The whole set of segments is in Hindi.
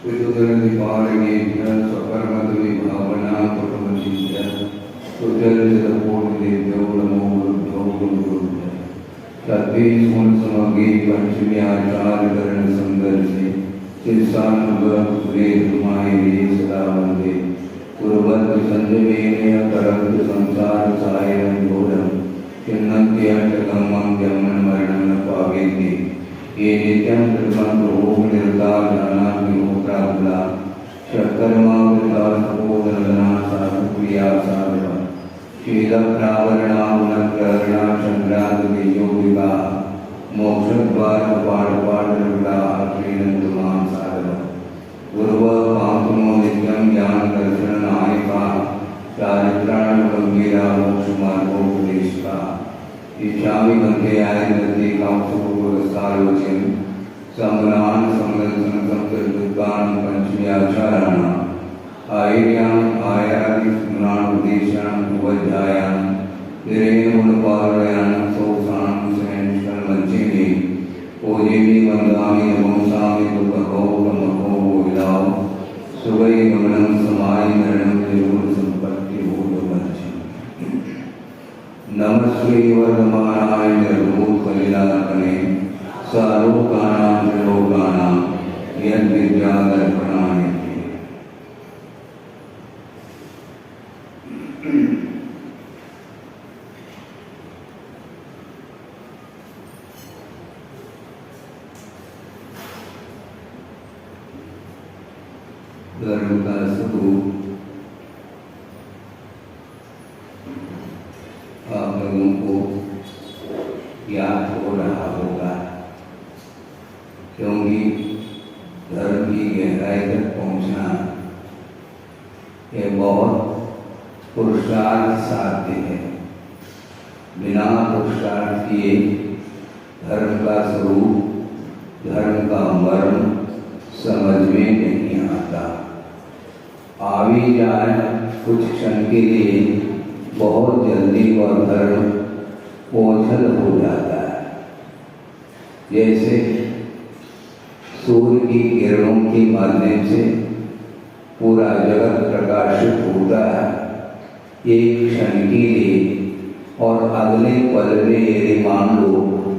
विदुदरनिवारणेभ्यः स्वकर्मद्विभावना कुर्वन्तीभ्यः सुचरितपूर्णदेभ्यो नमो गुरुभ्यो गुरुभ्यो तद्विस्मृतसमगे पंचमी आचार्यकरण संदर्शे चित्सानुभवपुरेधुमाये सदा वन्दे कुर्वन्तु संजमेन तरन्तु संसारसायनं घोरं किन्नत्यष्टकं जन्ममरणं न पावेति ये नित्यं कृतवन्तो निर्दानाग्निहोत्राबला शक्कर्मावृतासपोदनदना साधुप्रिया साधव शीलप्रावरणागुणग्रहणा चन्द्रादियोगिका मोक्षद्वारकपाटपाटरगुणा क्रीडन्तु मां साधव गुरुवपांसुनो नित्यं ज्ञानदर्शननायका चारित्राणगम्भीरा मोक्षमार्गोपदेशका इच्छामि गंगेयाय नदी कामसुपुरस्तारोचिं संगनान संगंसन संकृतुकान पंचमी आचाराणा आयर्याम आयादि स्मराण उपदेशान उपध्यायान विरेणुपालयान सोसान सहनशन मंचिनी ओजेमी वंदामि नमोसामि दुर्गहो कमहो विलाओ सुगई गमनं समाय मरणं निर्गुण संपत्ति भूतमच्छि नमस्ते वर्धमानाय निर्भूत कलिलाकने सारोगानां त्रिलोकानां यद् विद्यादर्पणाय धर्म का स्वरूप आप लोगों को याद हो रहा होगा, क्योंकि धर्म की गहराई तक पहुंचना ये बहुत पुरुषार्थ साध्य है। बिना पुरुषार्थ किए धर्म का स्वरूप, धर्म का मर्म समझ में नहीं आता। आ भी जाए कुछ क्षण के लिए, बहुत जल्दी वह धर्म ओझल हो जाता है। जैसे सूर्य की किरणों के माध्यम से पूरा जगत प्रकाशित होता है एक क्षण के लिए, और अगले पल में यदि मान लो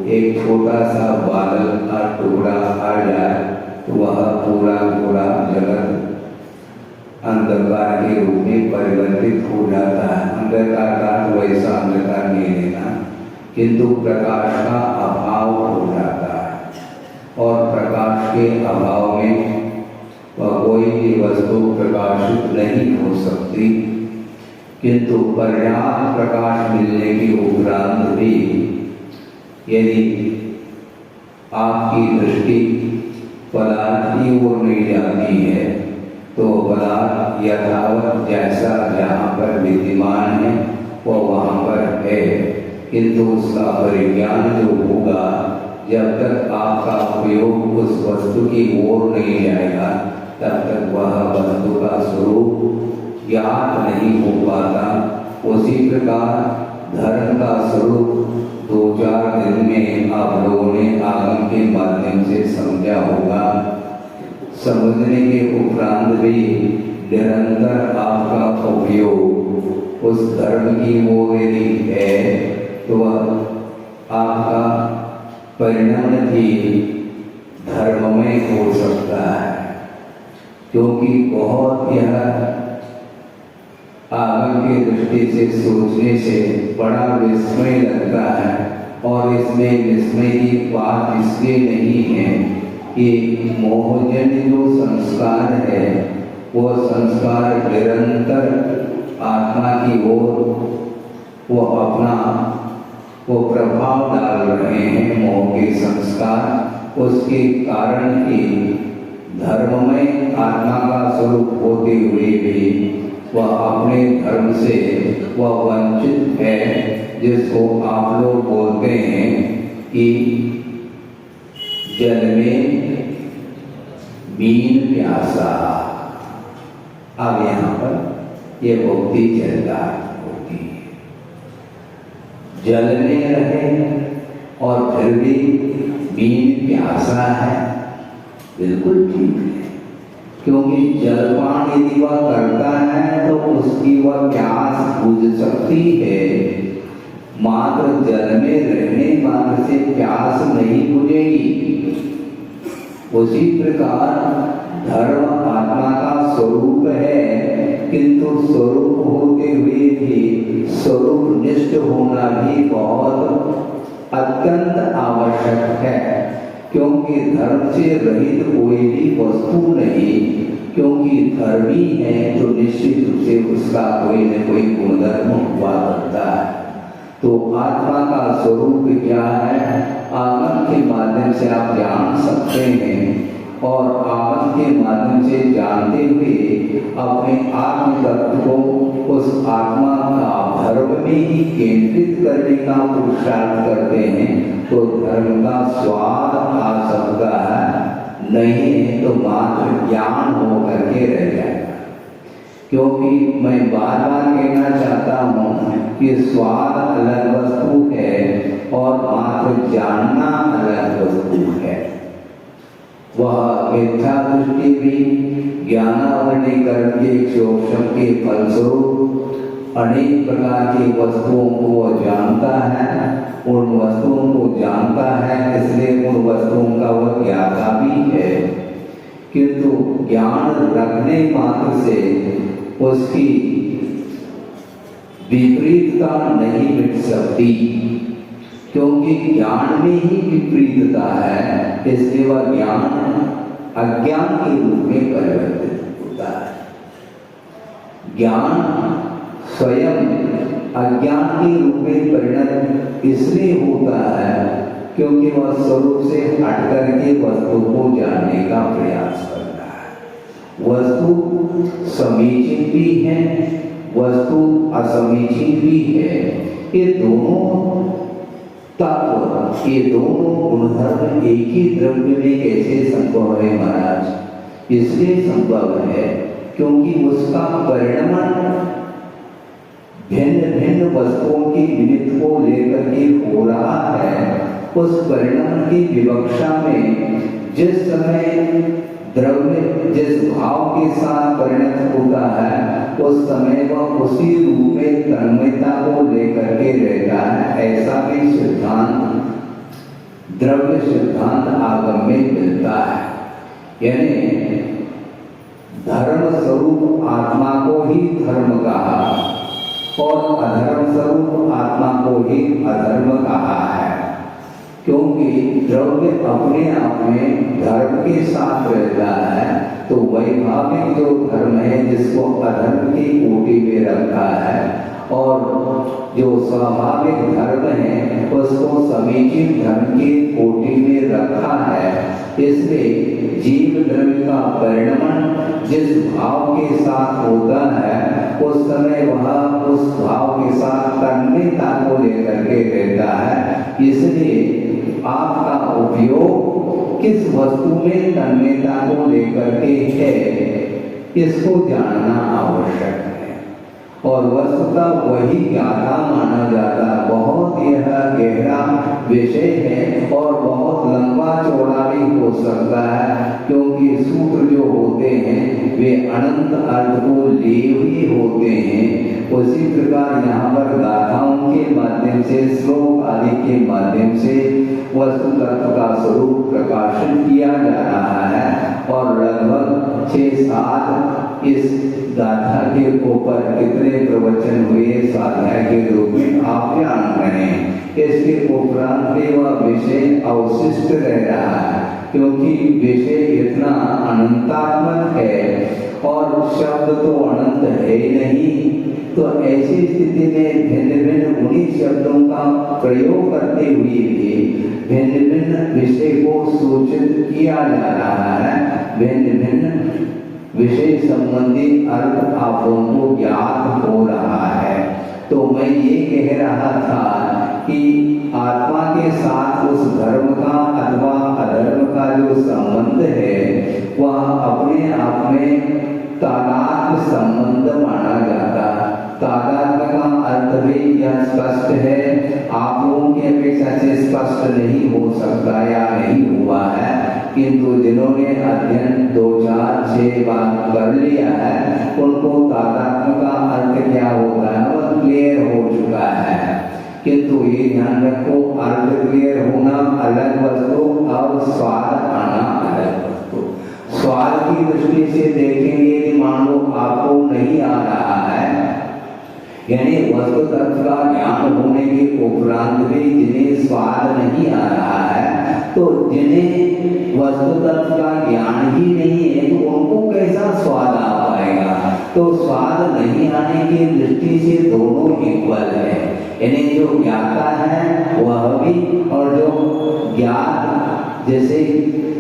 एक छोटा सा बादल का टुकड़ा आ जाए तो वह पूरा पूरा जगत अंधकार के रूप में परिवर्तित हो जाता है। अंधकार का वैसा अंधकार नहीं लेना, किंतु प्रकाश का अभाव हो जाता है, और प्रकाश के अभाव में वह कोई भी वस्तु प्रकाशित नहीं हो सकती। किंतु पर्याप्त प्रकाश मिलने के उपरांत भी यदि आपकी दृष्टि पदार्थ की ओर नहीं जाती है तो पदार्थ यथावत जैसा जहाँ पर विद्यमान है वो वहाँ पर है, किंतु उसका परिज्ञान जो होगा, जब तक आपका उपयोग उस वस्तु की ओर नहीं जाएगा तब तक वह वस्तु का स्वरूप ज्ञात नहीं हो पाता। उसी प्रकार धर्म का स्वरूप 2-4 दिन में आप लोगों ने आगम के माध्यम से समझा होगा। समझने के उपरांत भी निरंतर आपका उपयोग उस धर्म की ओर यदि है तो वह आपका परिणाम भी धर्ममय हो सकता है, क्योंकि बहुत यह आगम की दृष्टि से सोचने से बड़ा विस्मय लगता है। और इसमें विस्मय की बात इसलिए नहीं है कि मोहजन्य जो संस्कार है वो संस्कार निरंतर आत्मा की ओर वो अपना वो प्रभाव डाल रहे हैं। मोह के संस्कार उसके कारण ही धर्ममय आत्मा का स्वरूप होते हुए भी वह अपने धर्म से वह वंचित है, जिसको आप लोग बोलते हैं कि जल में बीन प्यासा। अब यहाँ पर ये भक्ति चलता होती है, जल में रहे और फिर भी बीन प्यासा है, बिल्कुल ठीक है। क्योंकि जलपान यदि वह करता है तो उसकी वह प्यास बुझ सकती है, मात्र जल में रहने मात्र से प्यास नहीं बुझेगी। उसी प्रकार धर्म आत्मा का स्वरूप है, किंतु स्वरूप होते हुए भी स्वरूप निष्ठ होना भी बहुत अत्यंत आवश्यक है। क्योंकि धर्म से रहित कोई भी वस्तु नहीं, क्योंकि धर्मी है तो निश्चित रूप से उसका कोई न कोई गुणधर्म हुआ करता है। तो आत्मा का स्वरूप क्या है, आगम के माध्यम से आप जान सकते हैं, और आगम के माध्यम से जानते हुए अपने आत्म तत्व को उस आत्मा का धर्म में ही केंद्रित करने का पुरुषार्थ करते हैं, तो धर्म का स्वाद आ सकता है, नहीं है तो मात्र ज्ञान हो करके रह जाएगा। क्योंकि मैं बार बार कहना चाहता हूँ कि स्वाद अलग वस्तु है और मात्र जानना अलग वस्तु है। वह मिथ्या दृष्टि भी ज्ञानावरणीकरण के शोषण के फलस्वरूप अनेक प्रकार की वस्तुओं को वह जानता है, उन वस्तुओं को जानता है, इसलिए उन वस्तुओं का वह ज्ञाता भी है, किंतु ज्ञान रखने मात्र से उसकी विपरीतता नहीं मिट सकती। क्योंकि ज्ञान में ही विपरीतता है, इसलिए वह ज्ञान अज्ञान के रूप में परिवर्तित होता है। ज्ञान स्वयं अज्ञान के रूप में परिणत इसलिए होता है क्योंकि वह स्वरूप से हट करके वस्तु को जानने का प्रयास करता है। वस्तु समीचीन भी है, वस्तु असमीचीन भी है। ये दोनों तत्व, ये दोनों गुणधर्म एक ही द्रव्य में कैसे संभव है महाराज? इसलिए संभव है क्योंकि उसका परिणमन भिन्न भिन्न वस्तुओं की निमित्त को लेकर के हो रहा है। उस परिणमन की विवक्षा में जिस समय द्रव्य जिस भाव के साथ परिणत होता है, उस समय वह उसी रूप में तन्मयता को लेकर के रहता है। ऐसा भी सिद्धांत, द्रव्य सिद्धांत आगम में मिलता है। यानी धर्म स्वरूप आत्मा को ही धर्म कहा और अधर्म स्वरूप आत्मा को ही अधर्म कहा है। क्योंकि द्रव्य अपने आप में धर्म के साथ रहता है, तो वैभाविक जो धर्म है जिसको अधर्म की कोटि में रखा है, और जो स्वाभाविक धर्म है उसको समीचीन धर्म की कोटि में रखा है। इसलिए जीव द्रव्य का परिणमन जिस भाव के साथ होता है, उस समय वह उस भाव के साथ तन्मयता को लेकर के रहता है। इसलिए आपका उपयोग किस वस्तु में तन्मयता को लेकर के है, इसको जानना आवश्यक है। और वस्तुतः वही ज्ञाता माना जाता है। बहुत यह गहरा विषय है और बहुत लंबा चौड़ा भी हो सकता है, क्योंकि सूत्र जो होते हैं वे अनंत अर्थ को लिए हुए होते हैं। उसी प्रकार यहाँ पर गाथाओं के माध्यम से, श्लोक आदि के माध्यम से वस्तु तत्व का स्वरूप प्रकाशन किया जा रहा है। और लगभग 6-7 इस गाथा के ऊपर कितने प्रवचन हुए स्वाध्याय के रूप में आप जान रहे हैं। इसके उपरांत भी वह विषय अवशिष्ट रह रहा है, क्योंकि विषय इतना अनंतात्मक है और शब्द तो अनंत है ही नहीं। तो ऐसी स्थिति में भिन्न भिन्न उन्हीं शब्दों का प्रयोग करते हुए भी भिन्न भिन्न विषय को सूचित किया जा रहा है। भिन्न भिन्न विषय संबंधी अर्थ आपको को ज्ञात हो रहा है। तो मैं ये कह रहा था कि आत्मा के साथ उस धर्म का अथवा अधर्म का जो संबंध है, वह अपने आप में तादात्म्य संबंध माना जाता है। तादात्म्य का अर्थ भी यह स्पष्ट है, आप लोगों की अपेक्षा से स्पष्ट नहीं हो सकता या नहीं हुआ है, किंतु जिन्होंने अध्ययन 2, 4, 6, से बात कर लिया है उनको तादात्म्य का अर्थ क्या होता है वह क्लियर हो चुका है। किंतु ये ध्यान रखो, अर्थ क्लियर होना अलग वस्तु और स्वाद आना अलग वस्तु। स्वाद की दृष्टि से देखेंगे कि मान लो आपको नहीं आ रहा है, यानी वस्तु तत्व का ज्ञान होने के उपरांत भी जिन्हें स्वाद नहीं आ रहा है, तो जिन्हें वस्तु तत्व का ज्ञान ही नहीं है तो उनको कैसा स्वाद आ पाएगा। तो स्वाद नहीं आने की दृष्टि से दोनों इक्वल है, यानी जो ज्ञाता है वह भी और जो ज्ञात जैसे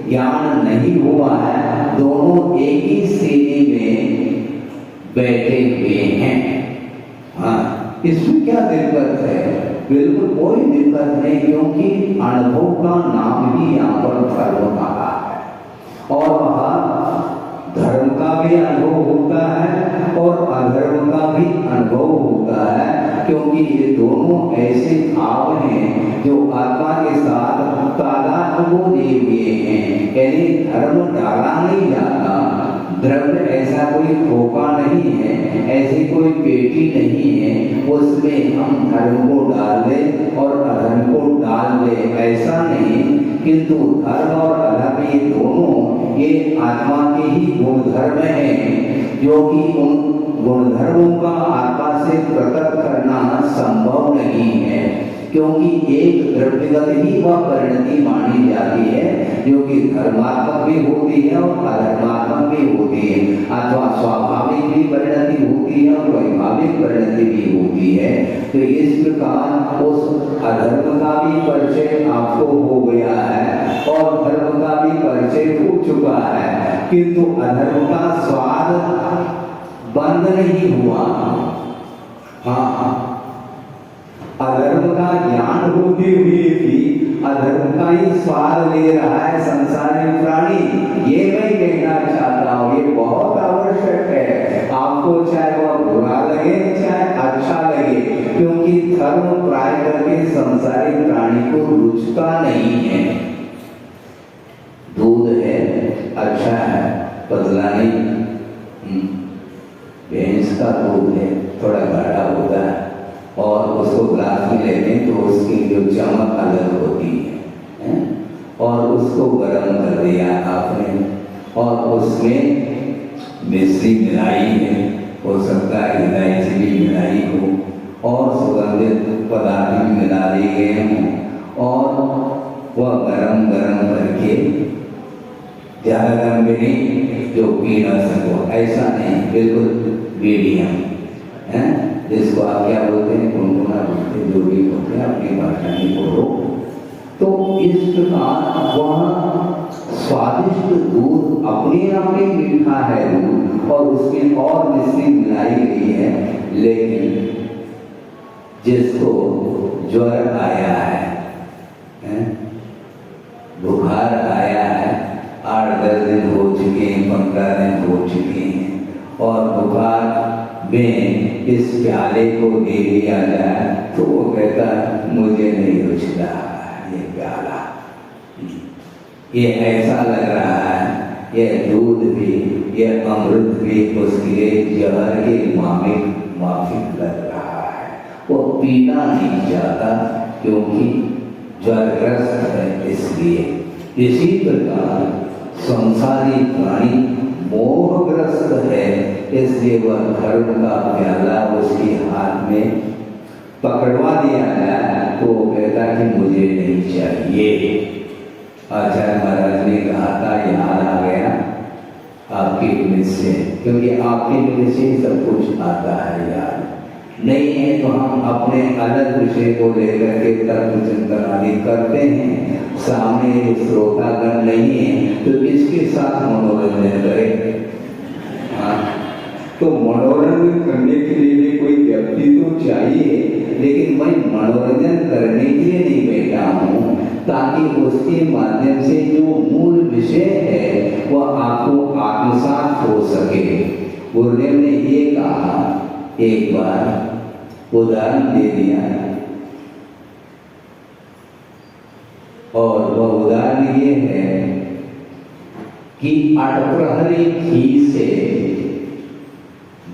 ज्ञान नहीं हुआ है, दोनों एक ही श्रेणी में बैठे हुए हैं। हाँ, इसमें क्या दिक्कत है? बिल्कुल कोई दिक्कत नहीं, क्योंकि अनुभव का नाम ही यहाँ पर धर्म कहा है और वहाँ धर्म का भी अनुभव होता है और अधर्म का भी अनुभव होता है, क्योंकि ये दोनों ऐसे भाव हैं जो आत्मा के साथ तादात्म्य को दिए हुए हैं। यानी धर्म डाला नहीं जाता, द्रव्य ऐसा कोई खोपा नहीं है, ऐसी कोई पेटी नहीं है उसमें हम धर्म को डाल दें और अधर्म को डाल दें, ऐसा नहीं। किंतु धर्म और अधर्म ये दोनों ये आत्मा के ही गुणधर्म हैं, जो कि उन गुणधर्मों का आत्मा से पृथक करना संभव नहीं है, क्योंकि एक द्रव्यगत ही वह परिणति मानी जाती है जो कि धर्मात्मक भी होती है और अधर्मात्मक भी होती है, अथवा स्वाभाविक भी परिणति होती है और वैभाविक परिणति भी होती है। तो इस प्रकार उस अधर्म का भी परिचय आपको हो गया है और धर्म का भी परिचय हो चुका है, किंतु अधर्म का स्वाद बंद नहीं हुआ। हाँ, अधर्म का ज्ञान होते हुए भी अधर्म का ही स्वाद ले रहा है संसारी प्राणी। ये मैं कहना चाहता हूँ, ये बहुत आवश्यक है आपको, चाहे वह बुरा लगे चाहे अच्छा लगे, क्योंकि धर्म प्राय करके संसारी प्राणी को रुचता नहीं है। दूध है अच्छा है, पतला नहीं, भैंस का दूध है थोड़ा गाढ़ा होता है और उसको ग्लास में लेते हैं तो उसकी जो चमक अलग होती है और उसको गर्म कर दिया आपने और उसमें मिश्री मिलाई है, हो सकता है इलायची भी मिलाई हो और सुगंधित पदार्थ भी मिला दिए गए हों और वह गरम करके ज़्यादा गर्म भी नहीं जो पी ना सको, ऐसा नहीं, बिल्कुल मीडियम है, जिसको आप क्या बोलते हैं, गुनगुना बोलते हैं, जो भी बोलते हैं अपनी भाषा में बोलो। तो इस प्रकार वह स्वादिष्ट दूध अपने आप में मीठा है दूध और उसमें और मिश्री मिलाई गई है, लेकिन जिसको ज्वर आया है, बुखार आया है, 8-10 दिन हो चुके हैं, 15 दिन हो चुके हैं और बुखार में इस प्याले को दे दिया जाए तो वो कहता मुझे नहीं रुचता ये प्याला, ये ऐसा लग रहा है, ये दूध भी ये अमृत भी उसके जहर के माफिक लग रहा है, वो पीना नहीं चाहता क्योंकि ज्वरग्रस्त है। इसलिए इसी प्रकार संसारी प्राणी मोहग्रस्त है, इसलिए वह धर्म का प्याला उसके हाथ में पकड़वा दिया जाए तो वो कहता कि मुझे नहीं चाहिए। आचार्य महाराज ने कहा था, याद आ गया आपकी निमित्त से, क्योंकि आपकी निमित्त से सब कुछ आता है यार, नहीं है तो हम अपने अलग विषय को लेकर के तर्क चिंतन आदि करते हैं, सामने श्रोतागण नहीं है तो किसके साथ मनोरंजन करें। हाँ, तो मनोरंजन करने के लिए भी कोई व्यक्ति तो चाहिए, लेकिन मैं मनोरंजन करने के लिए नहीं बैठा हूँ, ताकि उसके माध्यम से जो मूल विषय है वह आपको आत्मसात हो सके। गुरुदेव ने ये कहा, एक बार उदाहरण दे दिया और वह उदाहरण ये है कि अटप्रहरी घी से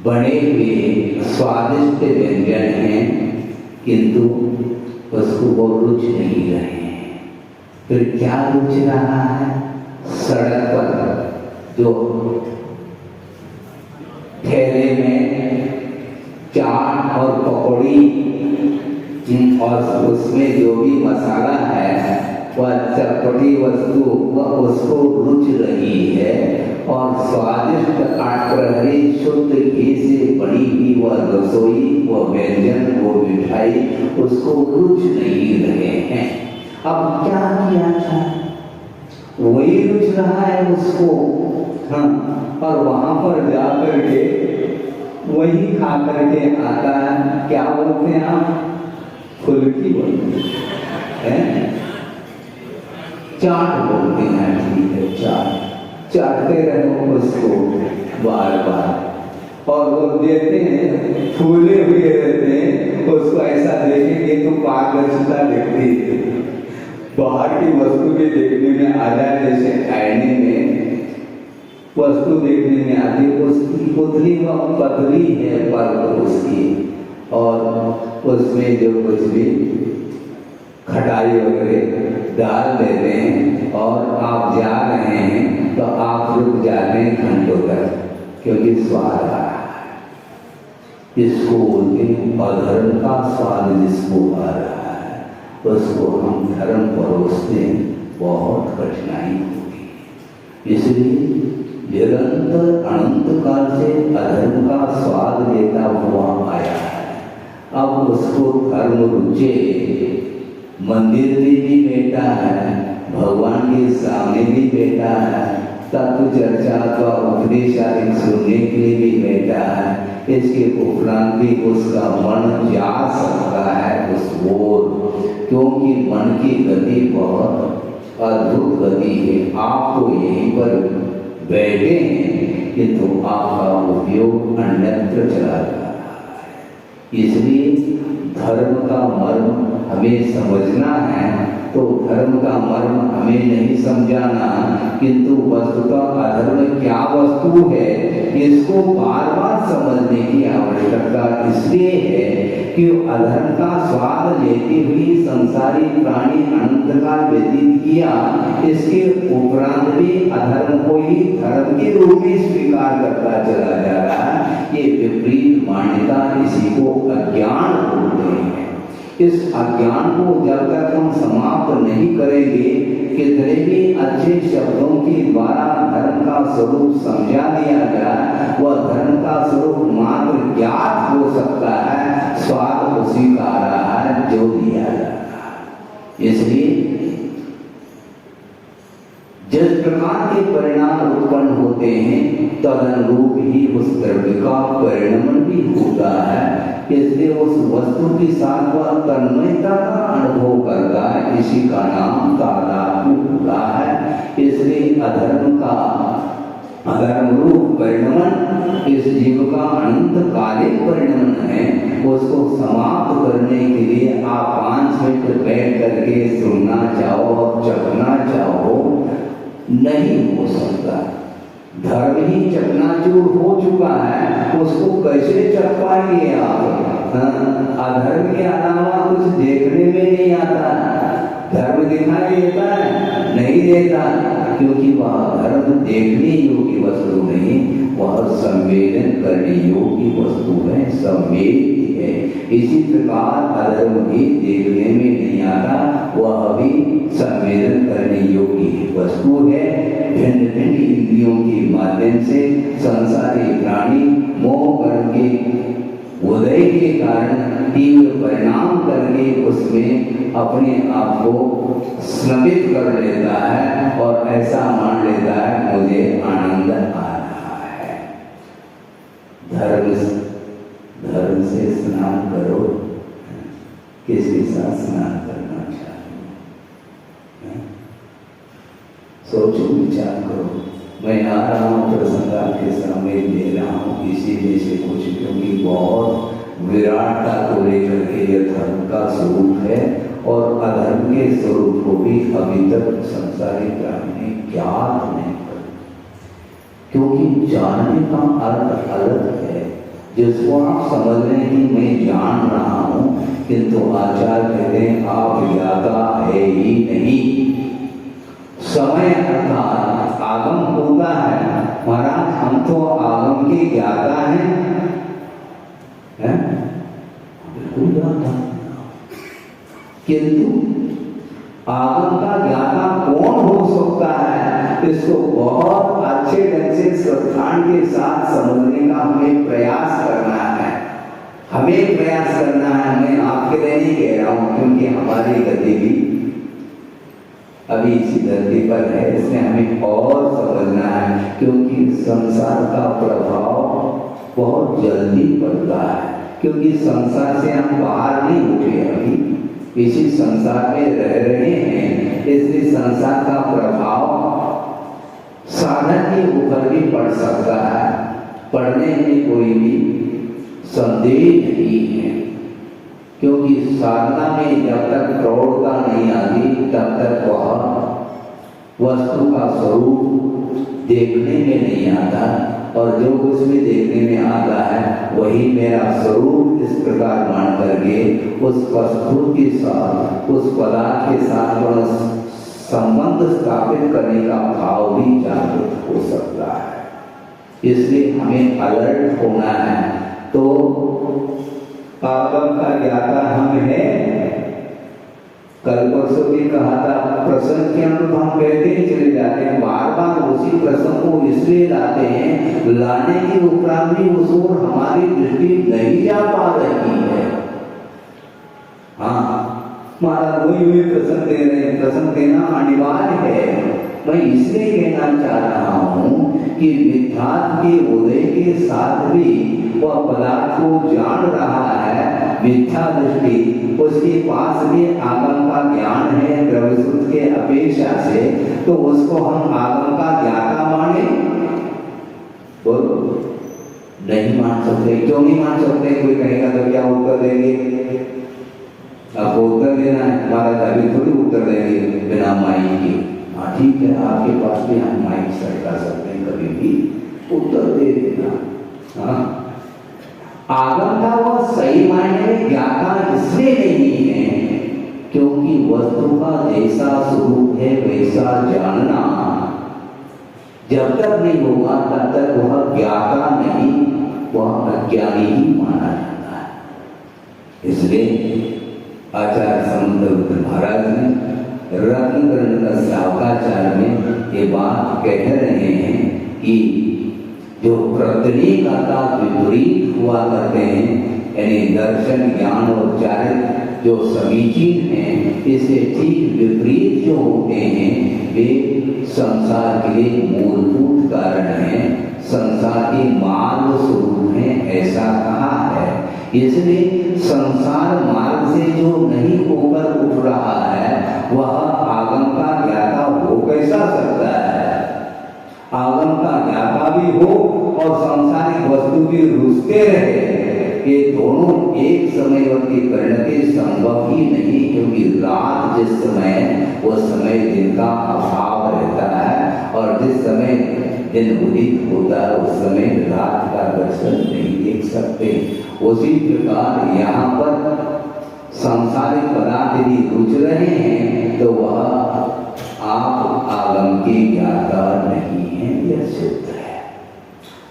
बने हुए स्वादिष्ट व्यंजन हैं, किंतु उसको वो रुच नहीं रहे हैं। फिर क्या रुच रहा है? सड़क पर जो ठेले में चाट और पकौड़ी और उसमें जो भी मसाला है वह चटपटी वस्तु वह उसको रुच रही है, और स्वादिष्ट अटप्रहरी शुद्ध घी से बनी हुई वह रसोई, वह व्यंजन, वो मिठाई उसको रुच नहीं रहे हैं। अब क्या किया जाए? वही रुच रहा है उसको, हाँ, और वहां पर जा करके वही खा करके आता है। क्या बोलते हैं आप? फुल्की बोलते हैं, चाट बोलते हैं। ठीक है, चाट चाटते रहो उसको बार बार, और वो देते हैं फूले हुए रहते हैं, उसको ऐसा देखेंगे तो पारदर्शिता दिखती है। बाहर की वस्तु के देखने में आ जाए, जैसे आईने में वस्तु देखने में आती है, उसकी पुतली वह पतली है पर उसकी, और उसमें जो कुछ भी खटाई वगैरह डाल देते हैं, और आप जा रहे हैं तो आप रुक जाते हैं घंटों तक, क्योंकि स्वाद आ रहा है। इसको बोलते अधर्म का स्वाद जिसको आ रहा है, उसको हम धर्म परोसते हैं, बहुत कठिनाई होगी। इसलिए निरंतर अनंत काल से अधर्म का स्वाद लेता हुआ आया है। अब उसको धर्म रुचे, मंदिर में भी बैठा है, भगवान के सामने भी बैठा है, तत्व चर्चा अथवा उपदेश आदि सुनने के लिए भी बैठा है। इसके उपरांत भी उसका मन जा सकता है उस ओर, क्योंकि मन की गति बहुत अद्भुत गति है। आप तो यहीं पर बैठे हैं, किंतु आपका उपयोग अन्यत्र चला जा रहा है। इसलिए धर्म का मर्म हमें समझना है, तो धर्म का मर्म हमें नहीं समझाना, किंतु वस्तुतः अधर्म क्या वस्तु है इसको बार बार समझने की आवश्यकता इसलिए है कि अधर्म का स्वाद लेती हुई संसारी प्राणी अनंत काल व्यतीत किया, इसके उपरांत भी अधर्म को ही धर्म के रूप में स्वीकार करता चला जा रहा है। ये विपरीत मान्यता, इसी को अज्ञान बोलते हैं। इस अज्ञान को जब तक हम समाप्त नहीं करेंगे, कितने भी अच्छे शब्दों के द्वारा धर्म का स्वरूप समझा दिया जाए, वह धर्म का स्वरूप मात्र ज्ञात हो सकता है, स्वाद उसी का आ रहा है जो दिया जा रहा है। इसलिए जिस प्रकार के परिणाम उत्पन्न होते हैं, तदनुरूप ही उस द्रव्य का परिणमन भी होता है। इसलिए उस वस्तु के साथ वह तन्मयता का अनुभव करता है, इसी का नाम तादात्म्य होता है। इसलिए अधर्म का अधर्म रूप परिणमन इस जीव का अनंत कालिक परिणमन है। उसको समाप्त करने के लिए आप 5 मिनट बैठ करके सुनना चाहो, चखना चाहो, नहीं हो सकता। धर्म ही चकनाचूर हो चुका है, उसको कैसे चख पाएंगे आप? अधर्म के अलावा कुछ देखने में नहीं आता। धर्म दिखाई देता है? नहीं देता, क्योंकि वह धर्म देखने योग्य वस्तु नहीं, वह संवेदन करने योग्य वस्तु है, संवेदी है। इसी प्रकार अधर्म भी देखने में नहीं आता, वह भी संवेदन करने योग्य वस्तु है। भिन्न भिन्न इंद्रियों के माध्यम से संसारी प्राणी मोह कर्म के उदय के कारण तीव्र परिणाम करके उसमें अपने आप को स्नपित कर लेता है, और ऐसा मान लेता है मुझे आनंद आ रहा है। धर्म से स्नान करो, किसके साथ स्नान करना चाहिए? सोचो, विचार करो। मैं आ रहा हूँ प्रसंग आपके सामने दे रहा हूँ इसीलिए से कुछ, क्योंकि बहुत विराटता को लेकर के यह धर्म का स्वरूप है, और अधर्म के स्वरूप को भी अभी तक संसारी प्राणी ने ज्ञात नहीं कर। क्योंकि जानने का अर्थ अलग है, जिसको आप समझ रहे हैं कि मैं जान रहा हूं, किंतु आचार्य कहते हैं आप ज्ञाता है ही नहीं। समय अर्थात आगम होता है, महाराज हम तो आगम के ज्ञाता हैं, बिल्कुल ज्ञाता, किंतु आगम का ज्ञाता कौन हो सकता है, इसको बहुत अच्छे ढंग से श्रद्धान के साथ समझने का हमें प्रयास करना है। हमें प्रयास करना है, मैं आपके लिए नहीं कह रहा हूं, क्योंकि हमारी गति भी अभी इसी धरती पर है, इसमें हमें और समझना है, क्योंकि संसार का प्रभाव बहुत जल्दी पड़ता है, क्योंकि संसार से हम बाहर नहीं उठे, अभी इसी संसार में रह रहे हैं, इसलिए संसार का प्रभाव साधन के ऊपर भी पड़ सकता है, पढ़ने में कोई भी संदेह नहीं है, क्योंकि साधना में जब तक प्रौढ़ता नहीं आती तब तक वह वस्तु का स्वरूप देखने में नहीं आता, और जो कुछ भी देखने में आता है वही मेरा स्वरूप इस प्रकार मान करके उस वस्तु के साथ, उस पदार्थ के साथ संबंध स्थापित करने का भाव भी जागृत हो सकता है। इसलिए हमें अलर्ट होना है। तो आगम का ज्ञाता हम हैं। कल परसों भी कहा था, प्रसंग के अनुरूप हम कहते ही चले जाते हैं, बार बार उसी प्रसंग को इसलिए लाते हैं, लाने के उपरांत भी उस ओर हमारी दृष्टि नहीं जा पा रही है। हाँ महाराज वही प्रसंग दे रहे हैं, प्रसंग देना अनिवार्य है। मैं इसलिए कहना चाह रहा हूं कि विद्यार्थ के उदय के साथ भी वह पदार्थ को जान रहा है, मिथ्या दृष्टि उसके पास भी आगम का ज्ञान है द्रव्यसुद्ध के अपेक्षा से, तो उसको हम आगम का ज्ञाता माने? बोलो, नहीं मान सकते। क्यों नहीं मान सकते? कोई कहेगा तो क्या उत्तर देंगे? आपको उत्तर देना है, हमारा अभी थोड़ी उत्तर देंगे बिना माइक के। हाँ ठीक है, आपके पास भी हम माइक सेट कर सकते हैं, कभी भी उत्तर दे देना। हाँ, आगम का वह सही मायने में ज्ञाता इसलिए नहीं है क्योंकि वस्तु का जैसा स्वरूप है वैसा जानना जब तक नहीं होगा तब तक वह ज्ञाता नहीं, वह अज्ञानी ही माना जाता है। इसलिए आचार्य समुद्र महाराज ने रत्नग्रंथ शावकाचार्य में ये बात कह रहे हैं कि जो प्रतिनिधिता विपरीत हुआ करते हैं, यानी दर्शन ज्ञान और चारित्र जो समीचीन हैं, इससे ठीक विपरीत जो होते हैं वे संसार के लिए मूलभूत कारण हैं, संसार के मार्ग स्वरूप हैं, ऐसा कहा है। इसलिए संसार मार्ग से जो नहीं होकर उठ रहा है वह आगम का ज्ञाता हो कैसा सकता है? आगम का ज्ञाता भी हो और सांसारिक वस्तु भी रुचते रहे, ये दोनों एक समयवर्ती करने के संभव ही नहीं, क्योंकि रात जिस समय वो समय दिन का अभाव रहता है और जिस समय दिन उदित होता है उस समय रात का दर्शन नहीं देख सकते। उसी प्रकार यहाँ पर सांसारिक पदार्थ यदि रुच रहे हैं तो वह आप आगम के ज्ञाता नहीं है, यह सिद्ध है।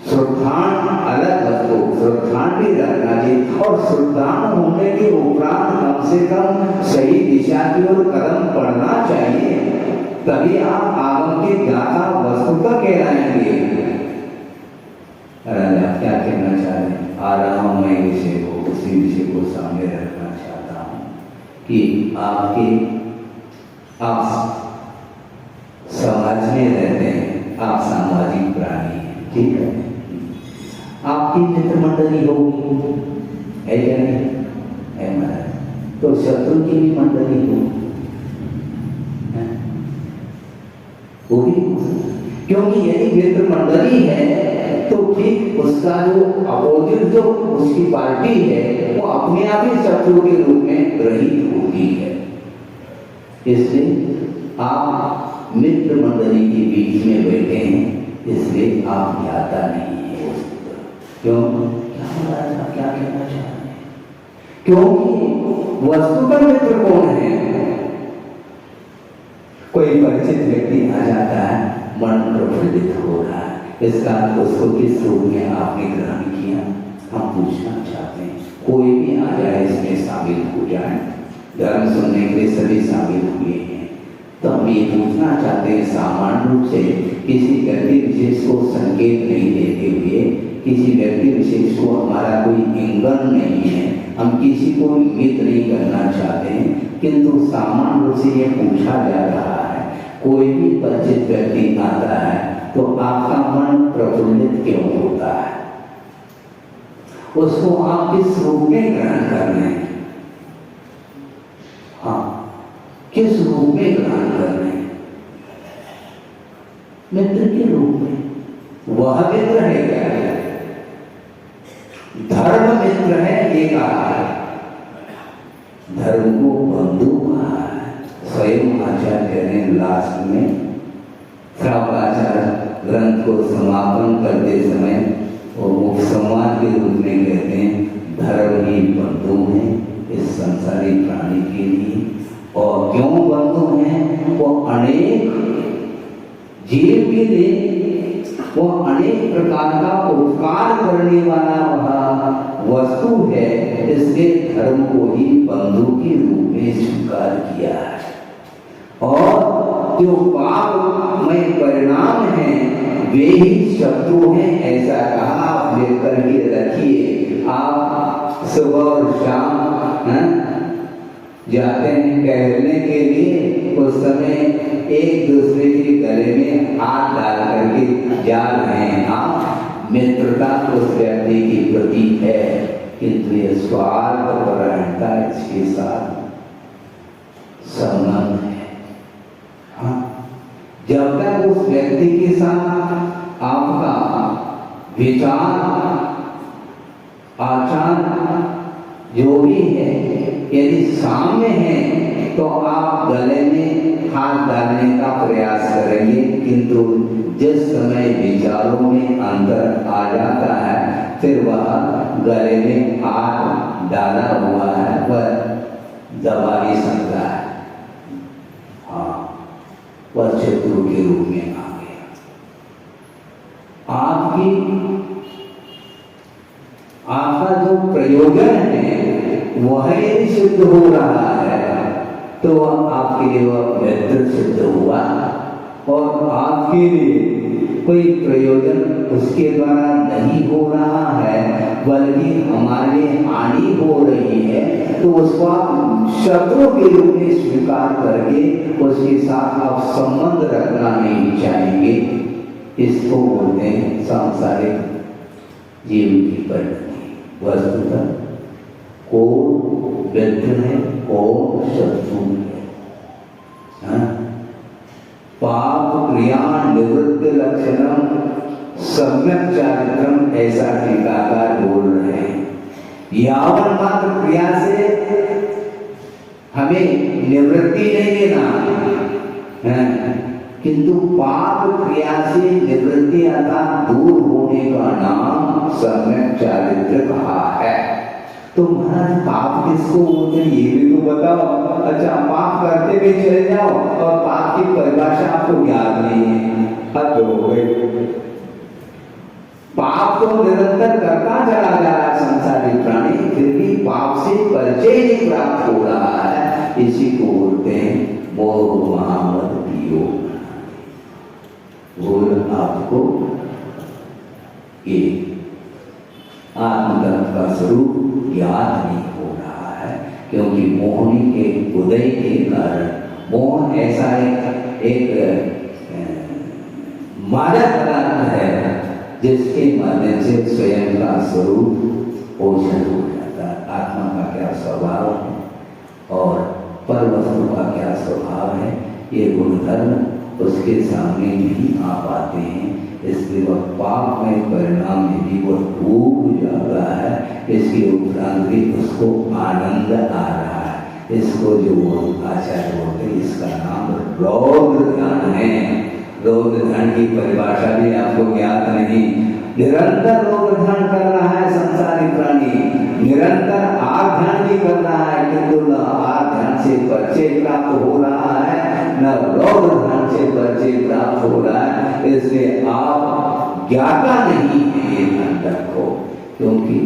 श्रद्धान अलग वस्तु, श्रद्धान भी रखना चाहिए, और श्रद्धान होने के उपरांत कम से कम सही दिशा की ओर कदम पड़ना चाहिए, तभी आप आगम के ज्ञाता वस्तुतः कहलाएंगे। राजा क्या कहना चाह रहे हैं? आ रहा हूं मैं विषय को, उसी विषय को सामने रखना चाहता हूं कि आप समाज में रहते हैं, आप सामाजिक प्राणी हैं, ठीक है? आपकी मित्र मंडली होगी, है क्या नहीं? है महाराज। तो शत्रु की भी मंडली होगी, क्योंकि यदि मित्र मंडली है तो ठीक उसका जो अपोजिट जो उसकी पार्टी है वो अपने आप ही शत्रु के रूप में रहित होती है। इसलिए आप मित्र मंडली के बीच में बैठे हैं इसलिए आप ज्ञाता नहीं है वस्तुतः। क्यों? क्या महाराज आप क्या कहना चाह रहे हैं? क्योंकि वस्तुतः मित्र कौन है? कोई परिचित व्यक्ति आ जाता है, मन प्रफुल्लित हो रहा है, इसका उसको किस रूप में आपने ग्रहण किया? हम पूछना चाहते हैं। कोई भी आ जाए इसमें शामिल हो जाए, धर्म सुनने के लिए सभी शामिल हुए हैं, तो हम ये पूछना चाहते हैं सामान्य रूप से किसी व्यक्ति विशेष को संकेत नहीं देते हुए, किसी व्यक्ति विशेष को हमारा कोई इंगन नहीं है, हम किसी को इंगित नहीं करना चाहते हैं, किंतु सामान्य रूप से ये पूछा जा रहा है, कोई भी परिचित व्यक्ति आता है तो आपका मन प्रफुल्लित क्यों होता है? उसको आप किस रूप में ग्रहण कर रहे हैं? हाँ, किस रूप में ग्रहण कर रहे हैं? मित्र के रूप में। वह मित्र है क्या? धर्म मित्र है, ये कहा है। धर्म को बंधु कहा है। स्वयं आचार्य ने लास्ट में श्रावकाचार्य ग्रंथ को समापन करते समय वो संवाद के रूप में कहते हैं, धर्म ही बंधु है इस संसारी प्राणी के लिए। और क्यों बंधु हैं? वो अनेक जीव के लिए वो अनेक प्रकार का उपकार करने वाला वह वस्तु है, इसलिए धर्म को ही बंधु के रूप में स्वीकार किया है। और जो पाप में परिणाम है वे ही शत्रु हैं, ऐसा कहा। आप लेकर के रखिए, आप सुबह और शाम जाते हैं टहलने के लिए, उस समय एक दूसरे के गले में हाथ डाल करके जा रहे हैं आप, मित्रता उस व्यक्ति की प्रतीक है, किंतु ये स्वार्थपरता इसके साथ संबंध है। हाँ, जब तक उस व्यक्ति के साथ आपका विचार आचार जो भी है यदि साम्य है तो आप गले में हाथ डालने का प्रयास करेंगे, किंतु जिस समय विचारों में अंतर आ जाता है फिर वह गले में हाथ डाला हुआ है वह दबा नहीं सकता है। हाँ, वह शत्रु के रूप में आ गया। आपका जो प्रयोजन है वह ही सिद्ध हो रहा है तो आपके लिए वह मित्र सिद्ध हुआ, और आपके लिए कोई प्रयोजन उसके द्वारा नहीं हो रहा है बल्कि हमारे हानि हो रही है, तो उसको आप शत्रु के रूप में स्वीकार करके उसके साथ आप संबंध रखना नहीं चाहेंगे। इसको बोलते हैं सांसारिक जीव की परिणति। वस्तुतः कौन मित्र है कौन शत्रु है? पाप क्रिया निवृत्त लक्षणम सम्यक चारित्रम, ऐसा टीकाकार बोल रहे हैं। यावन मात्र क्रिया से हमें निवृत्ति नहीं लेना है, किंतु पाप क्रिया से निवृत्ति अर्थात दूर होने का नाम सम्यक चारित्र कहा है। तो महाराज पाप किसको बोलते हैं ये भी तो बताओ। अच्छा, पाप करते हुए चले जाओ और पाप की परिभाषा आपको याद नहीं है, हद हो गई। पाप तो निरंतर करता चला जा रहा है संसारी प्राणी, फिर भी पाप से परिचय नहीं प्राप्त हो रहा है। इसी को बोलते हैं मोह महामद पियो। बोल आपको ये आत्मतत्व का स्वरूप याद नहीं हो रहा है, क्योंकि मोहनी के उदय के कारण मोह ऐसा एक मादक पदार्थ है जिसके माध्यम से स्वयं का स्वरूप ओझल हो जाता है। आत्मा का क्या स्वभाव है और पर वस्तु का क्या स्वभाव है, ये गुणधर्म उसके सामने नहीं आ पाते हैं, इसलिए वह पाप में परिणाम में भी वह डूब जाता है। इसके उपरांत भी उसको आनंद आ रहा है। इसको जो आचार्य बोलते हैं इसका नाम रौद्र ध्यान है। रौद्र ध्यान की परिभाषा भी आपको ज्ञात नहीं। निरंतर रोग ध्यान कर रहा है संसारी प्राणी, निरंतर आर ध्यान भी कर रहा है, किंतु न आर ध्यान से परिचय प्राप्त हो रहा है, न रोग ध्यान से परिचय प्राप्त हो रहा है। इसलिए आप ज्ञाता नहीं है, ये ध्यान रखो, क्योंकि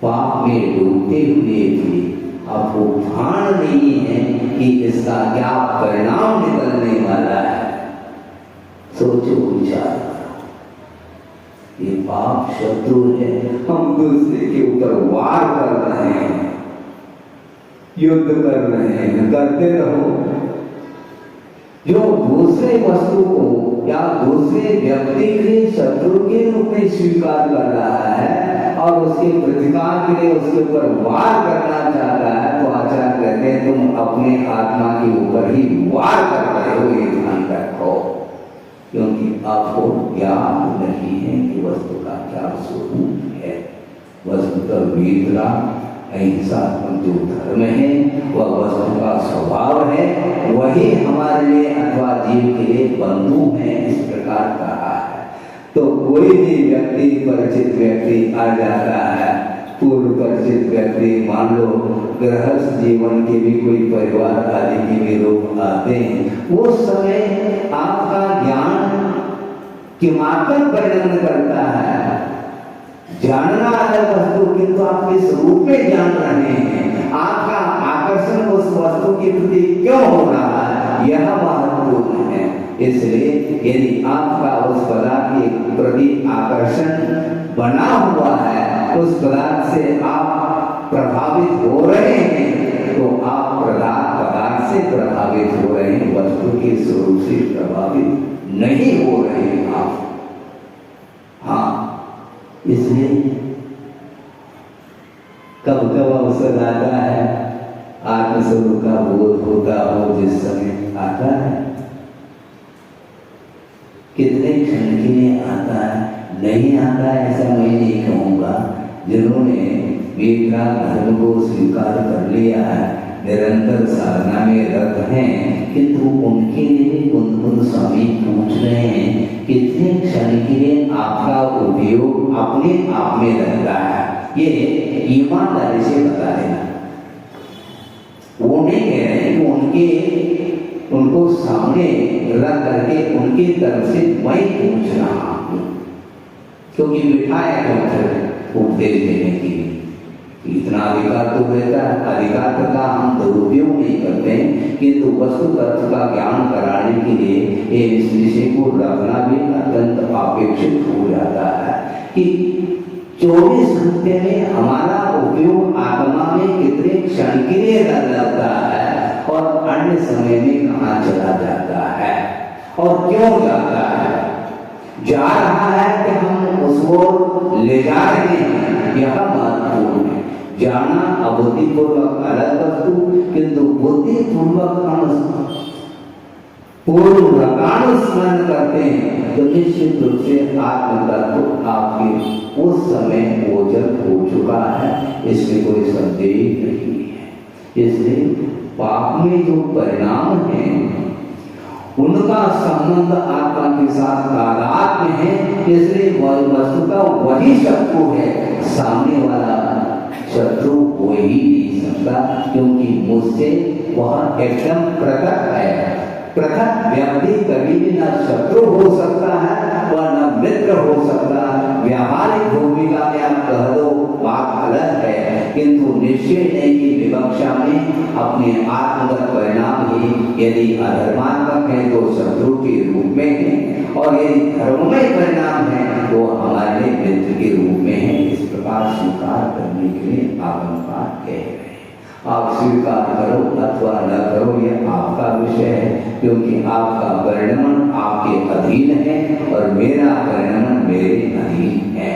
पाप में डूबते हुए भी आपको भान नहीं है कि इसका क्या परिणाम निकलने वाला है। सोचो, विचार करो, ये पाप शत्रु है, हम दूसरे के ऊपर वार कर रहे हैं, युद्ध कर रहे हैं, करते रहो। जो दूसरे वस्तु को या दूसरे व्यक्ति के शत्रु के रूप में स्वीकार कर रहा है और उसके प्रतिकार के लिए उसके ऊपर वार करना चाहता है, तो आचार्य कहते हैं तुम अपने आत्मा के ऊपर ही वार कर रहे हो, ये ध्यान रखो, क्योंकि आपको ज्ञान नहीं है कि वस्तु का क्या स्वरूप है। वस्तु का वीतरा अहिंसात्मक जो धर्म है वह वस्तु का स्वभाव है, वही हमारे लिए अथवा जीव के लिए बंधु है, इस प्रकार कहा है। तो कोई भी व्यक्ति, परिचित व्यक्ति आ जाता है, पूर्व परिचित व्यक्ति, मान लो गृहस्थ जीवन के भी कोई परिवार आदि के भी लोग आते हैं, वो समय आपका ज्ञान किमात्र परिणाम करता है। जानना है वस्तु, किंतु आप किस रूप में जान रहे हैं, आपका आकर्षण उस वस्तु के प्रति क्यों हो रहा है, यह महत्वपूर्ण है। इसलिए यदि आपका उस पदार्थ के प्रति आकर्षण बना हुआ है, उस पदार्थ से आप प्रभावित हो रहे हैं, तो आप पदार्थ से प्रभावित हो रहे हैं, वस्तु के स्वरूप से प्रभावित नहीं हो रहे हैं आप। हाँ, इसलिए कब कब अवसर आता है, आत्मस्वरूप का बोध होता हो जिस समय आता है, कितने क्षण के लिए आता है, नहीं आता है ऐसा मैं नहीं कहूँगा। जिन्होंने वेदना धर्म को स्वीकार कर लिया है, निरंतर साधना में रत हैं, किंतु उनके लिए कुंद स्वामी पूछ रहे हैं कितने क्षण के लिए आपका उपयोग अपने आप में रहता है, ये ईमानदारी से बता देना। वो नहीं कह रहे हैं कि उनको सामने रख करके उनकी तरफ से मैं पूछ रहा हूँ, क्योंकि बिठाया क्यों उपदेश देने के लिए, इतना अधिकार तो रहता है। अधिकार का हम दुरुपयोग नहीं करते, किंतु वस्तु तत्व का ज्ञान कराने के लिए इस विषय को रखना भी अत्यंत अपेक्षित हो जाता है कि 24 घंटे में हमारा उपयोग आत्मा में कितने क्षण के लिए लगता है और अन्य समय में कहाँ चला जाता है और क्यों जाता है। जा रहा है कि हम उसको ले जा रहे हैं, यह महत्वपूर्ण है। जाना अबुद्धिपूर्वक अलग वस्तु, किंतु बुद्धिपूर्वक हम पूर्वकानुस्मरण करते हैं तो निश्चित रूप से आत्म तत्व आपके उस समय ओझल हो चुका है, इसमें कोई संदेह नहीं है। इसलिए पाप में जो परिणाम है उनका संबंध आत्मा के साथ तादात्म्य है, इसलिए वह वस्तु का वही शत्रु है, सामने वाला शत्रु हो ही नहीं सकता, क्योंकि मुझसे वह एकदम पृथक है। पृथक व्यक्ति कभी भी न शत्रु हो सकता है वह न मित्र हो सकता है। व्यावहारिक भूमिका में आप कह दो बात अलग है, किंतु निश्चय नहीं की विवक्षा में अपने आत्मगत परिणाम ही यदि अधर्मात्मक है तो शत्रु के रूप में है, और यदि धर्ममय परिणाम है तो हमारे लिए मित्र के रूप में है। इस प्रकार स्वीकार करने के लिए आगमकार कह रहे हैं। आप स्वीकार करो अथवा न करो यह आपका विषय है, क्योंकि आपका परिणमन आपके अधीन है और मेरा परिणमन मेरे अधीन है।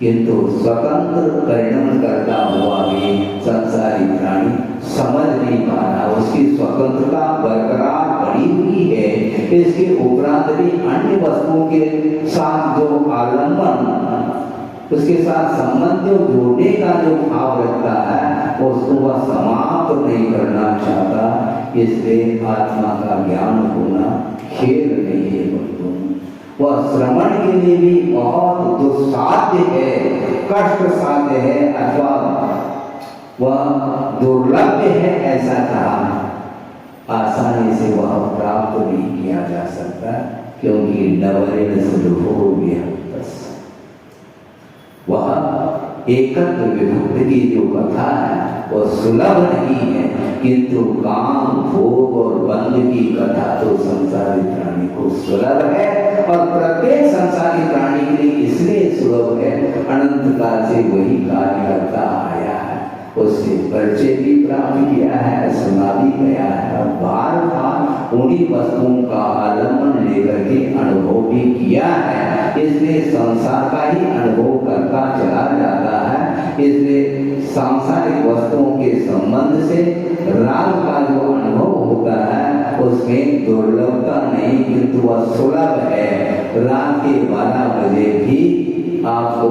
किंतु स्वतंत्र परिणमन करता हुआ भी संसारी प्राणी समझ नहीं पा रहा, उसकी स्वतंत्रता बरकरार बनी हुई है। इसके उपरांत भी अन्य वस्तुओं के साथ जो आलंबन, उसके साथ संबंध जो जोड़ने का जो भाव रखता है उसको वह समाप्त नहीं करना चाहता। इसलिए आत्मा का ज्ञान होना खेल नहीं है। वह श्रवण के लिए भी बहुत दुस्साध्य है, कष्ट साध्य है, अथवा वह दुर्लभ है, ऐसा कहा। आसानी से वह प्राप्त नहीं किया जा सकता, क्योंकि नवरेण सुलभो विहंतस्। वह एकत्व विभक्ति की जो कथा है वह सुलभ नहीं है, किंतु काम भोग और बंध की कथा तो संसारी प्राणी को सुलभ है, और प्रत्येक संसारी प्राणी के लिए इसलिए सुलभ है, अनंत काल से वही कार्य करता आया है, उससे परिचय भी प्राप्त किया है, सुना भी गया है, बार बार उन्हीं वस्तुओं का आलम्बन लेकर के अनुभव भी किया है, इसलिए संसार का ही अनुभव करता चला जाता है। इसलिए सांसारिक वस्तुओं के संबंध से राग का जो अनुभव होता है उसमें दुर्लभता नहीं, किंतु वह सुलभ है। रात के 12 बजे भी आपको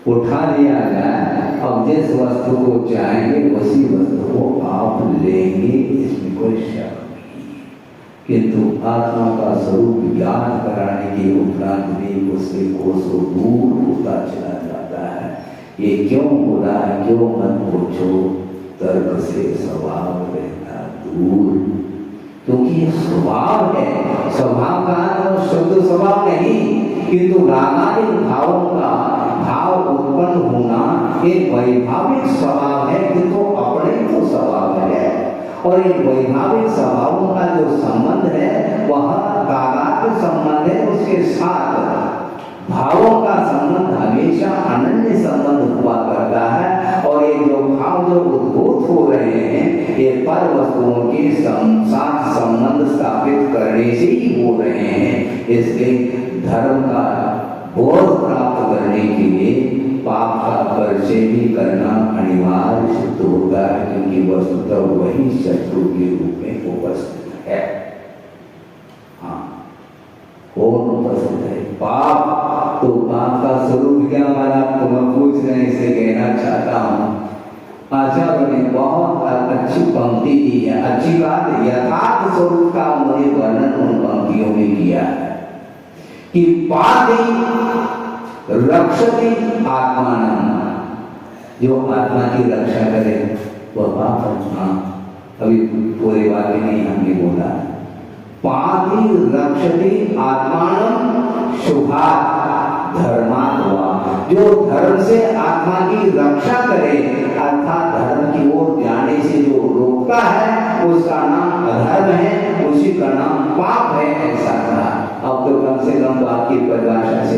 उठा लिया जाए, अब जिस वस्तु को चाहेंगे उसी वस्तु को आप लेंगे, इसमें कोई शक नहीं। किंतु आत्मा का स्वरूप ज्ञान कराने के उपरांत भी उससे कोसों दूर होता चला जाता है। ये क्यों हो रहा है, क्यों मत पूछो, तर्क से स्वभाव रहता दूर, क्योंकि ये स्वभाव है। स्वभाव का शुद्ध स्वभाव नहीं, किंतु रागादिक भावों का भाव उत्पन्न होना एक वैभाविक स्वभाव है, किंतु अपने तो स्वभाव है। और एक वैभाविक स्वभावों का जो संबंध है वह तादात्म्य संबंध है, उसके साथ भावों का संबंध हमेशा अनन्य संबंध हुआ करता है। और ये जो भाव जो उद्भूत हो रहे हैं ये पर वस्तुओं के साथ संबंध स्थापित करने से ही हो रहे हैं। इसलिए धर्म का बोध प्राप्त करने के लिए पाप का परिचय भी करना अनिवार्य सिद्ध होता है, क्योंकि वस्तुतः वही शत्रु के रूप में उपस्थित है। हाँ, कौन उपस्थित है? पाप। तो पाप का स्वरूप क्या हमारा तुम्हें पूछ रहे हैं, इसे कहना चाहता हूँ। आचार्य ने बहुत अच्छी पंक्ति दी है, अच्छी बात, यथार्थ स्वरूप का उन्होंने वर्णन उन पंक्तियों में किया है कि पाति रक्षति आत्मानं, जो आत्मा की रक्षा करे वह पाप है। हाँ, अभी पूरे वाक्य नहीं हमने बोला। पाति रक्षति आत्मानं शुभात् धर्मात् हुआ, जो धर्म से आत्मा की रक्षा करे अर्थात धर्म की ओर जाने से जो रोकता है उसका नाम अधर्म है, उसी का नाम पाप है, ऐसा कहा। अब तो कम से कम बात की परिभाषा से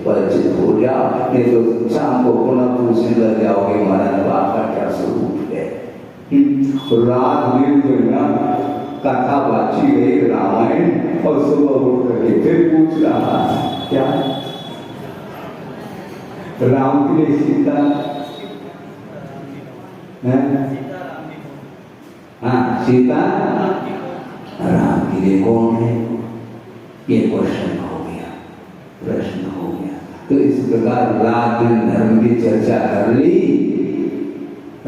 परिचित हो जाओ, नहीं तो शाम को पुनः पूछने लग जाओगे महाराज पाप का क्या स्वरूप है। रात में जो ना कथा बाची गई रामायण, और सुबह उठ करके फिर पूछ रहा क्या राम के लिए सीता, हाँ सीता राम के लिए कौन है, ये क्वेश्चन हो गया, प्रश्न हो गया। तो इस प्रकार रात दिन धर्म की चर्चा कर ली,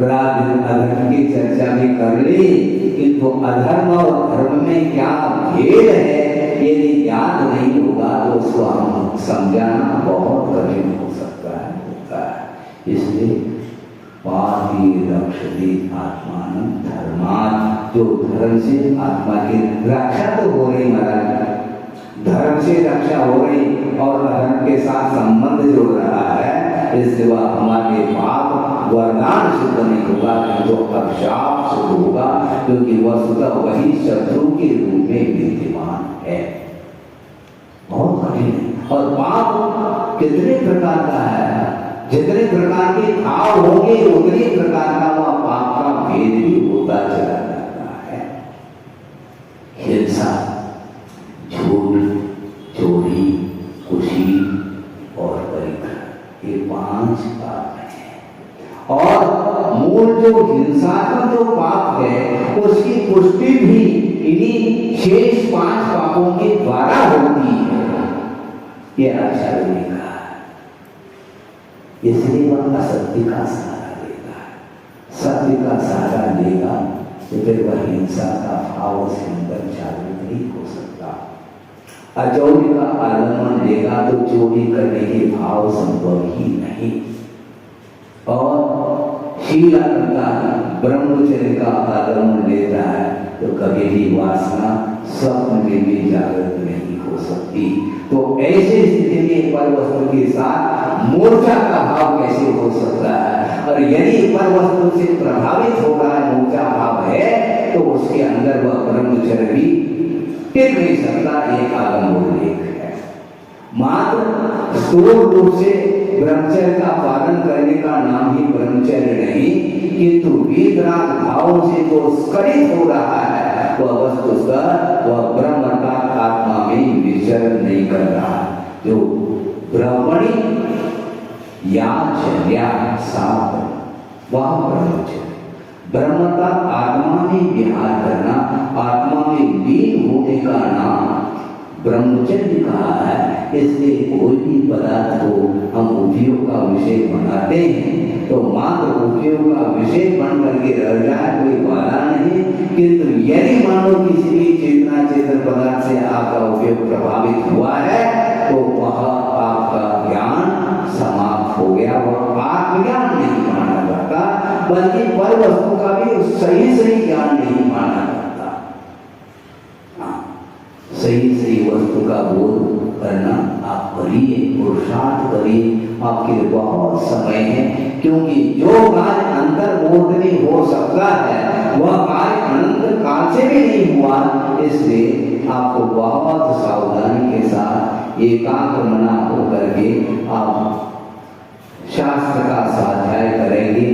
रात दिन अधर्म की चर्चा भी कर ली, किंतु अधर्म और धर्म में क्या भेद है यदि ज्ञात नहीं होगा तो उसको हम समझाना बहुत कठिन हो सकता है, होता है। इसलिए पाति रक्षति आत्मानं धर्मात्, जो धर्म से आत्मा की रक्षा तो हो रही महाराज, धर्म से रक्षा हो रही और धर्म के साथ संबंध जुड़ रहा है, इसलिए वह हमारे पाप वरदान सिद्ध नहीं होगा, किंतु अभिशाप सिद्ध होगा, क्योंकि वस्तुतः वही शत्रु के रूप में विद्यमान है। बहुत कठिन है। और पाप कितने प्रकार का है, जितने प्रकार के भाव होंगे उतने प्रकार का वह पाप का भेद भी होता चला जाता है। हिंसा, झूठ, चोरी, खुशी और परिग्रह, ये 5 पाप हैं। और मूल जो हिंसा का जो पाप है उसकी पुष्टि भी इन्हीं शेष 5 पापों के द्वारा होती है, ये आचार्य ने कहा। इसलिए वह असत्य का सहारा लेता है, सत्य का सहारा लेगा तो फिर वह हिंसा का भाव उसके अंदर जागृत नहीं हो सकता। अचौरी का आलम्बन लेगा तो चोरी करने के भाव संभव ही नहीं। और शीला करता है, ब्रह्मचर्य का आलम्बन लेता है तो कभी भी वासना स्वप्न में भी जागृत नहीं हो सकती। तो ऐसे स्थिति में पर वस्तु के साथ मूर्छा का भाव कैसे हो सकता है? और यदि पर वस्तु से प्रभावित हो रहा है, मूर्छा भाव है, तो उसके अंदर वह ब्रह्मचर्य भी टिक नहीं सकता। एक आलम्बन लेख है। मात्र स्थूल रूप से ब्रह्मचर्य का पालन करने का नाम ही ब्रह्मचर्य नहीं, किंतु वीतराग भावों से जो स्खलित हो रहा है वह वस्तुतः वह ब्रह्म अर्थात आत्मा में विचरण नहीं कर रहा। जो ब्रह्मणी या चर्या साध वह ब्रह्मचर्य, ब्रह्मता आत्मा में विहार करना, आत्मा में लीन होने का नाम ब्रह्मचर्य कहा है। इसलिए कोई भी पदार्थ को हम उपयोग का विषय बनाते हैं तो मात्र उपयोग का विषय बन करके रह जाए कोई बाधा नहीं, किंतु यदि मानो किसी भी चेतना चेतन पदार्थ से आपका उपयोग प्रभावित हुआ है तो वह आपका ज्ञान समाप्त हो गया। वह आत्मज्ञान नहीं माना जाता, बल्कि पर वस्तु का भी सही ज्ञान नहीं माना जाता। सही वस्तु का बोध करना आप करिए, पुरुषार्थ करिए, आपके लिए बहुत समय है। क्योंकि जो कार्य अंतर्बोध में हो सकता है वह कार्य अनंत काल से भी नहीं हुआ। इसलिए आपको बहुत सावधानी के साथ एकाग्र मना होकर के आप शास्त्र का स्वाध्याय करेंगे,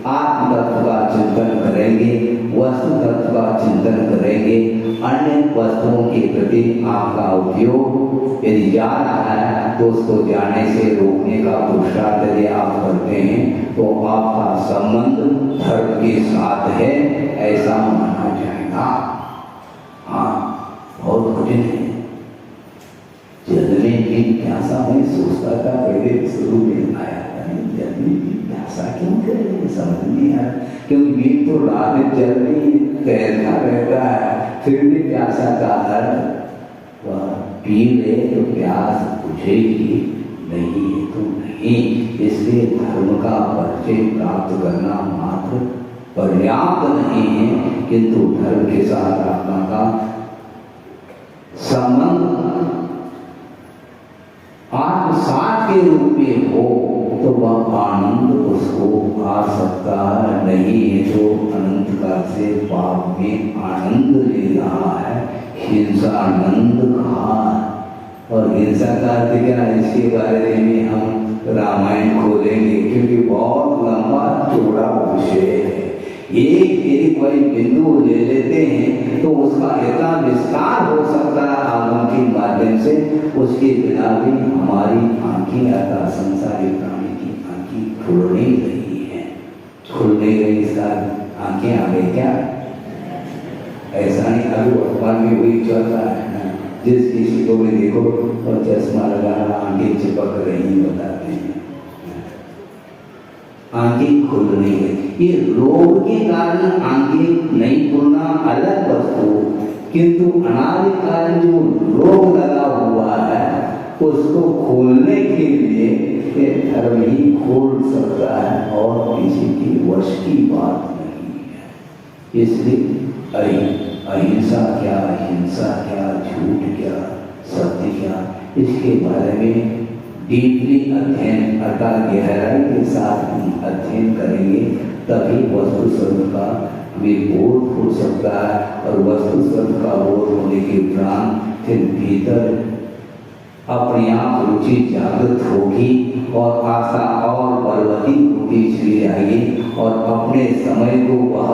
आत्म तत्व का चिंतन करेंगे, वस्तु तत्व का चिंतन करेंगे। अन्य वस्तुओं के प्रति आपका उपयोग यदि जा रहा है तो उसको जाने से रोकने का पुरुषार्थ यदि आप करते हैं तो आपका संबंध धर्म के साथ है, ऐसा माना जाएगा। हाँ, बहुत कठिन है। जलने की प्यासा में सोचता था पहले शुरू में आया, जलने की प्यासा क्यों करें समझ नहीं आया, क्योंकि बीच तो रात में जल नहीं तैरता रहता है, फिर भी प्यासा का अर्थ वह पी ले तो प्यास बुझेगी, नहीं है तो नहीं। इसलिए धर्म का परिचय प्राप्त करना मात्र पर्याप्त नहीं है, किंतु धर्म के साथ आत्मा का संबंध आत्मसात के रूप में हो तो वह आनंद उसको आ सकता नहीं है। जो अनंत काल से पाप में आनंद ले रहा है, हिंसा आनंद कहा। और हिंसा का अर्थ क्या, इसके बारे में हम रामायण खोलेंगे क्योंकि बहुत लंबा चौड़ा विषय है। एक यदि कोई बिंदु ले लेते हैं तो उसका इतना विस्तार हो सकता है आगम के माध्यम से, उसके बिना भी हमारी आंखें अर्थात संसारी प्राणी की आंखें खुल नहीं रही है। खुल नहीं रही, इसका आंखें आ गई क्या? ऐसा नहीं, अभी अखबार में वही चल रहा है, जिस किसी को भी देखो और चश्मा लगा रहा, आंखें चिपक रही बताते हैं, आंखें खुल नहीं गई। ये रोग के कारण आंखें नहीं खुलना अलग वस्तु, किंतु अनादिकाल जो रोग लगा हुआ है उसको खोलने के लिए ये धर्म ही खोल सकता है और किसी की वश की बात नहीं है। इसलिए अहिंसा क्या, हिंसा क्या, झूठ क्या, सत्य क्या, इसके बारे में डीपली अध्ययन अर्थात गहराई के साथ हम अध्ययन करेंगे, तभी वस्तु स्वरूप का हमें बोध हो सकता है। और वस्तु स्वरूप का बोध होने के उपरांत फिर भीतर अपने आप रुचि जागृत होगी और आशा और बलवती होती चली जाएगी और अपने समय को वह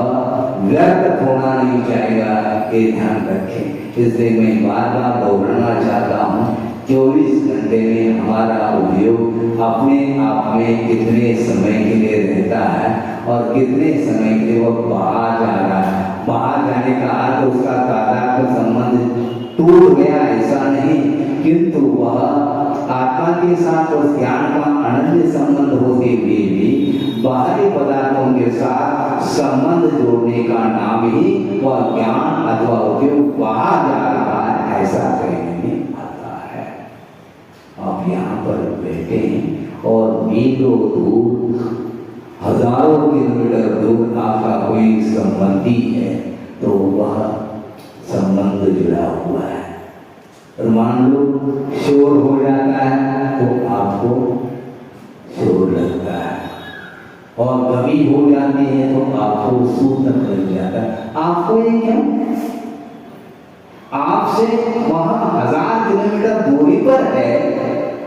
व्यर्थ होना नहीं चाहेगा, ये ध्यान रखें। इसलिए मैं बार बार दोहराना चाहता हूँ, 24 घंटे में हमारा उपयोग अपने आप में कितने समय के लिए रहता है और कितने समय के लिए वह बाहर जा रहा है। बाहर जाने का अर्थ उसका तादात्म्य संबंध टूट गया ऐसा नहीं, किंतु वह आत्मा के साथ उस ज्ञान का अनन्य संबंध होते हुए भी बाहरी पदार्थों के साथ संबंध जोड़ने का नाम ही वह ज्ञान अथवा उपयोग बाहर जा रहा है, ऐसा कहने में आता पर बैठे और मीलों दूर, हजारों किलोमीटर दूर आपका कोई संबंधी है तो वह संबंध जुड़ा हुआ है। और मान लो शोर हो जाता है तो आपको शोर लगता है, और कमी हो जाती है तो आपको सूतक लग जाता है। आपको ये क्यों? आपसे वहां 1000 किलोमीटर दूरी पर है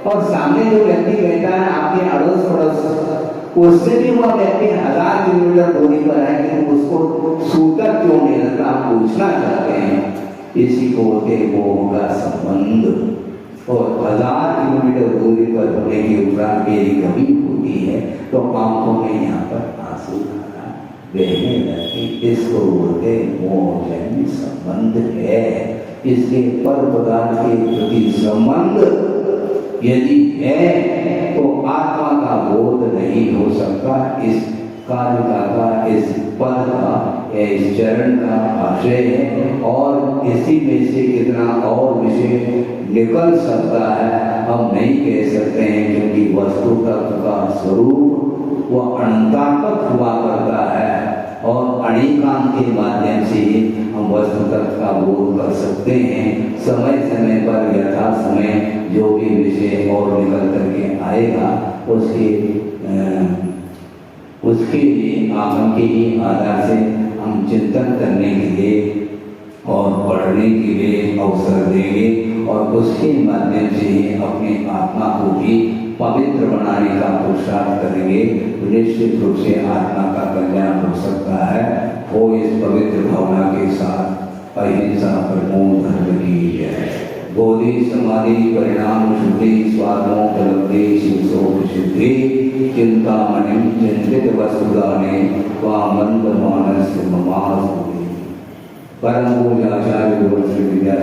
और सामने जो व्यक्ति बैठा है आपके अड़ोस पड़ोस, उससे भी वह व्यक्ति 1000 किलोमीटर दूरी पर है, लेकिन उसको सूतक क्यों नहीं लगता? आप पूछना चाहते हैं। इसी को होते मोह का संबंध। और 1000 किलोमीटर दूरी पर होने के उपरांत मेरी कमी होती है तो आंखों में यहाँ पर आंसू आना बहने लगती। इसको बोलते मोहजन्य संबंध है। इसके पर पदार्थ के प्रति संबंध यदि है तो आत्मा का बोध नहीं हो सकता। इस कालिका का, इस पद का, इस चरण का आशय है। और इसी में से कितना और विषय निकल सकता है हम नहीं कह सकते हैं, क्योंकि वस्तु तत्व का स्वरूप वह अनंतात्मक हुआ करता है और अनेकांत के माध्यम से हम वस्तु तत्व का बोध कर सकते हैं। समय समय पर यथा समय जो भी विषय और निकल करके आएगा उसके लिए आगम के ही आधार से हम चिंतन करने के लिए और पढ़ने के लिए अवसर देंगे और उसके माध्यम से ही अपने आत्मा को भी पवित्र बनाने का पुरुषार्थ करेंगे। निश्चित रूप से आत्मा का कल्याण हो सकता है। वो इस पवित्र भावना के साथ अहिंसा परमो धर्म की जय। बोधि समाधि परिणाम शुद्धि स्वात्मोपलब्धि शिवसोप सिद्धि चिंतामणि चिंतित वस्तुदाने वामंद मानस ममास परम पूज्य आचार्य गुरु श्री विद्या